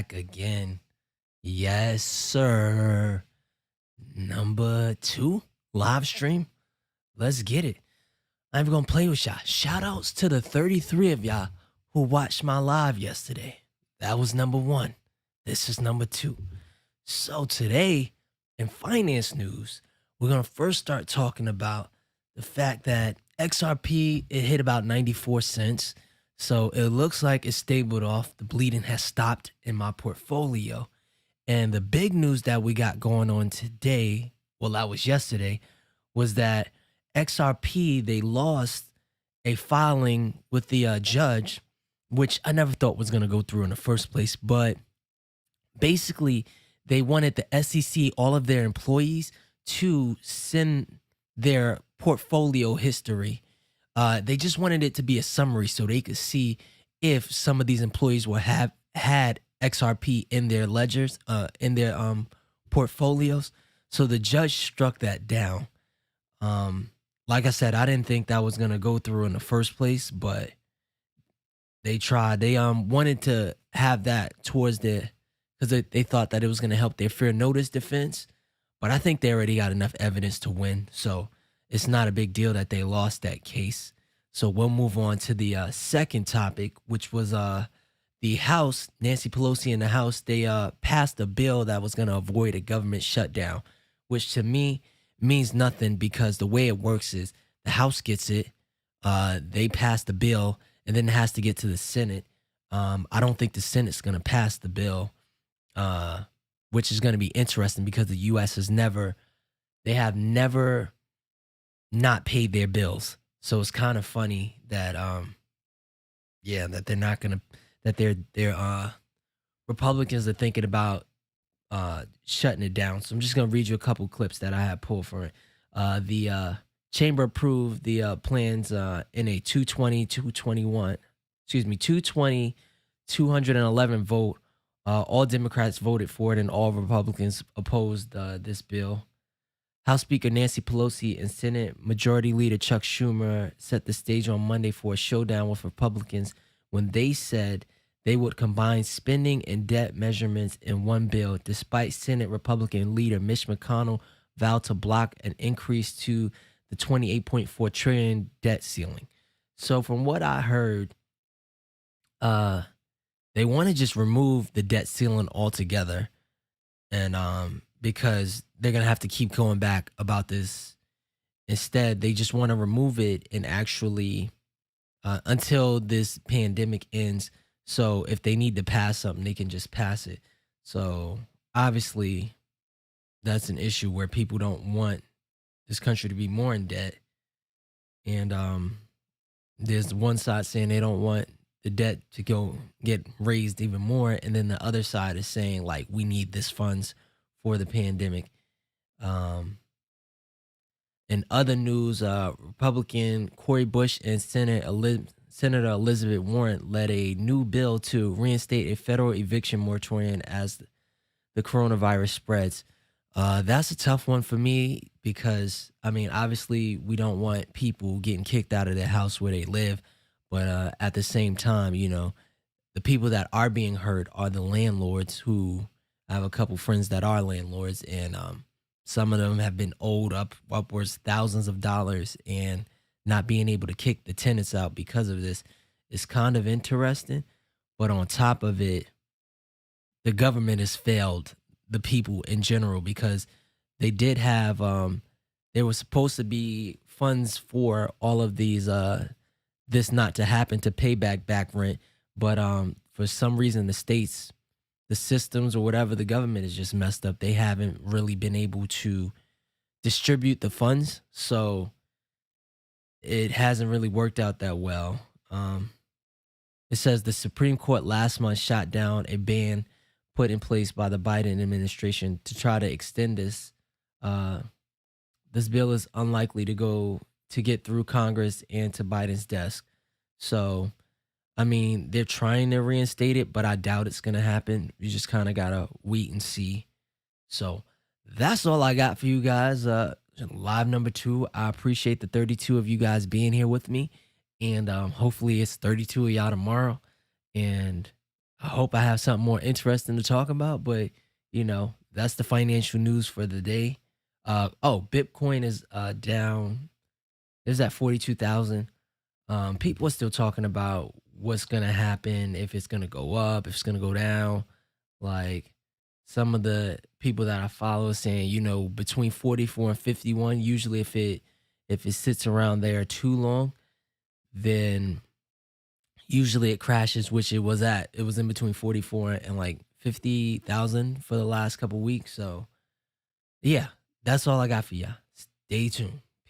back again. Yes, sir. Number two live stream. Let's get it. I'm gonna play with y'all. Shout outs to the 33 of y'all who watched my live yesterday. That was number one. This is number two. So today in finance news, we're gonna first start talking about the fact that XRP it hit about 94 cents. So it looks like it's stabled off. The bleeding has stopped in my portfolio. And the big news that we got going on today, well, that was yesterday, was that XRP, they lost a filing with the judge, which I never thought was going to go through in the first place. But basically, they wanted the SEC, all of their employees, to send their portfolio history. They just wanted it to be a summary so they could see if some of these employees will have had XRP in their ledgers, in their portfolios. So the judge struck that down. Like I said, I didn't think that was gonna go through in the first place, but they tried. They wanted to have that towards their because they thought that it was gonna help their fair notice defense. But I think they already got enough evidence to win, so it's not a big deal that they lost that case. So we'll move on to the second topic, which was the House, Nancy Pelosi in the House, they passed a bill that was going to avoid a government shutdown, which to me means nothing because the way it works is the House gets it, they pass the bill, and then it has to get to the Senate. I don't think the Senate's going to pass the bill, which is going to be interesting because the U.S. they have never not paid their bills. So it's kind of funny that, that they're not going to, that their Republicans are thinking about shutting it down. So I'm just gonna read you a couple clips that I have pulled for it. The chamber approved the plans in a 211 vote. All Democrats voted for it, and all Republicans opposed this bill. House Speaker Nancy Pelosi and Senate Majority Leader Chuck Schumer set the stage on Monday for a showdown with Republicans when they said they would combine spending and debt measurements in one bill, despite Senate Republican leader Mitch McConnell vowed to block an increase to the 28.4 trillion debt ceiling. So from what I heard, they want to just remove the debt ceiling altogether, and because they're gonna have to keep going back about this. Instead, they just want to remove it and actually until this pandemic ends. So if they need to pass something, they can just pass it. So obviously, that's an issue where people don't want this country to be more in debt. And there's one side saying they don't want the debt to go get raised even more. And then the other side is saying, like, we need this funds for the pandemic. In other news, Republican Cory Bush and Senator Elizabeth Warren led a new bill to reinstate a federal eviction moratorium as the coronavirus spreads. That's a tough one for me because, I mean, obviously we don't want people getting kicked out of their house where they live. But at the same time, the people that are being hurt are the landlords who I have a couple friends that are landlords, and some of them have been owed upwards thousands of dollars, and not being able to kick the tenants out because of this is kind of interesting. But on top of it, the government has failed the people in general because they did have there was supposed to be funds for all of these this not to happen to pay back rent, but for some reason the systems or whatever, the government is just messed up. They haven't really been able to distribute the funds, so it hasn't really worked out that well. It says the Supreme Court last month shot down a ban put in place by the Biden administration to try to extend this. This bill is unlikely to get through Congress and to Biden's desk. So, I mean, they're trying to reinstate it, but I doubt it's going to happen. You just kind of got to wait and see. So that's all I got for you guys. Live number two. I appreciate the 32 of you guys being here with me. And hopefully it's 32 of y'all tomorrow. And I hope I have something more interesting to talk about, but that's the financial news for the day. Oh, Bitcoin is down. It was at 42,000. People are still talking about what's gonna happen, if it's gonna go up, if it's gonna go down. Like some of the people that I follow are saying, between 44 and 51, usually if it sits around there too long, then usually it crashes, which it was at. It was in between 44 and like 50,000 for the last couple weeks. So yeah, that's all I got for y'all. Stay tuned.